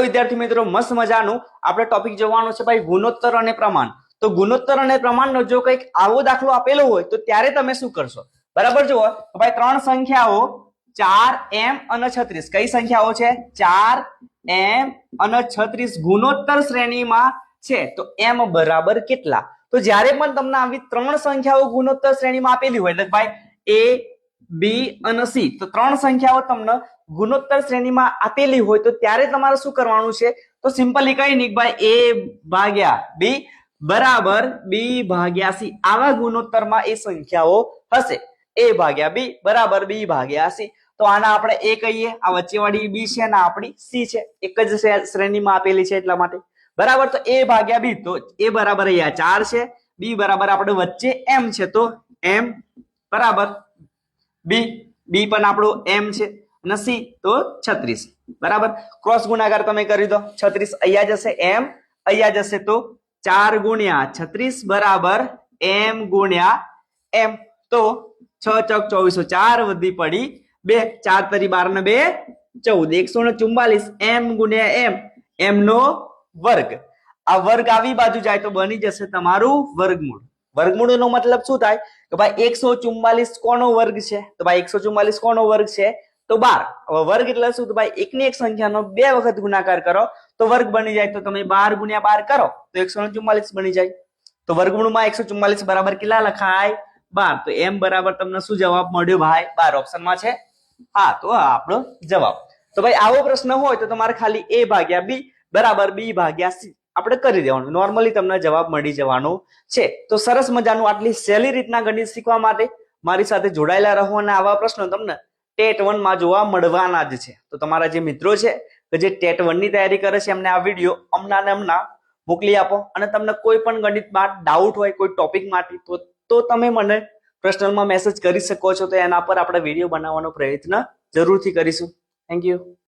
વિદ્યાર્થી મિત્રો મસ્ત મજાનું આપણે ટોપિક જોવાનો છે ભાઈ ગુણોત્તર અને પ્રમાણ। તો ગુણોત્તર અને પ્રમાણનો જો કંઈક આવો દાખલો આપેલો હોય તો ત્યારે તમે શું કરશો? બરાબર જુઓ ભાઈ ત્રણ સંખ્યાઓ 4m અને 36 કઈ સંખ્યાઓ છે? 4m અને 36 ગુણોત્તર શ્રેણીમાં છે તો m બરાબર કેટલા? તો જ્યારે પણ તમને આવી ત્રણ સંખ્યાઓ ગુણોત્તર શ્રેણીમાં આપેલી હોય એટલે ભાઈ a b અને c તો ત્રણ સંખ્યાઓ તમને ગુણોત્તર શ્રેણીમાં આપેલી હોય તો ત્યારે તમારે શું કરવાનું છે? તો સિમ્પલી કઈ નહીં ભાઈ a ભાગ્યા b બરાબર b ભાગ્યા c આવા ગુણોત્તરમાં એ સંખ્યાઓ હશે। a ભાગ્યા b બરાબર b ભાગ્યા c તો આના આપણે a કહીએ, આ વચ્ચેવાળી b છે અને આપણી c છે, એક જ શ્રેણીમાં આપેલી છે એટલા માટે બરાબર। તો a ભાગ્યા b તો a બરાબર અહીંયા 4 છે, b બરાબર આપણે વચ્ચે m છે તો m બરાબર b પણ આપણો m છે અને c તો 36 બરાબર। ક્રોસ ગુણાકાર તમે કરી દો, 36 અહીંયા જશે m અહીંયા જશે તો 4 ગુણ્યા 36 બરાબર m ગુણ્યા m તો 6 ચોક 24 4 વધી પડી 2 4 તરી 12 ને 2 14 144 m ગુણ્યા m નો વર્ગ। આ વર્ગ આવી બાજુ જાય તો બની જશે તમારું વર્ગમૂળ। વર્ગમૂળનો મતલબ શું થાય કે ભાઈ 144 કોનો વર્ગ છે? તો ભાઈ 144 કોનો વર્ગ છે? તો 12। હવે વર્ગ એટલે શું? તો ભાઈ એકની એક સંખ્યાનો બે વખત ગુણાકાર કરો તો વર્ગ બની જાય। તો તમે 12 ગુણ્યા 12 કરો તો 144 બની જાય। તો વર્ગમૂળમાં 144 બરાબર કેટલા લખાય? 12। તો m બરાબર તમને શું જવાબ મળ્યો ભાઈ? 12 ઓપ્શનમાં છે હા, તો આપણો જવાબ। તો ભાઈ આવો પ્રશ્ન હોય તો તમારે ખાલી a ભાગ્યા b બરાબર b ભાગ્યા c આપણે કરી દેવાનું, નોર્મલી તમને જવાબ મળી જવાનો છે। તો સરસ મજાનું આટલી સહેલી રીતના ગણિત શીખવા માટે મારી સાથે જોડાયેલા રહો અને આવા પ્રશ્નો તમને ટેટ 1 માં જોવા મળવાના જ છે। તો તમારા જે મિત્રો છે કે જે ટેટ 1 ની તૈયારી કરે છે એમને આ વિડીયો હમણાં મોકલી આપો અને તમને કોઈ પણ ગણિતમાં ડાઉટ હોય કોઈ ટોપિક માટે તો તમે મને પર્સનલમાં મેસેજ કરી શકો છો। તો એના પર આપણે વિડીયો બનાવવાનો પ્રયત્ન જરૂરથી કરીશું। Thank you.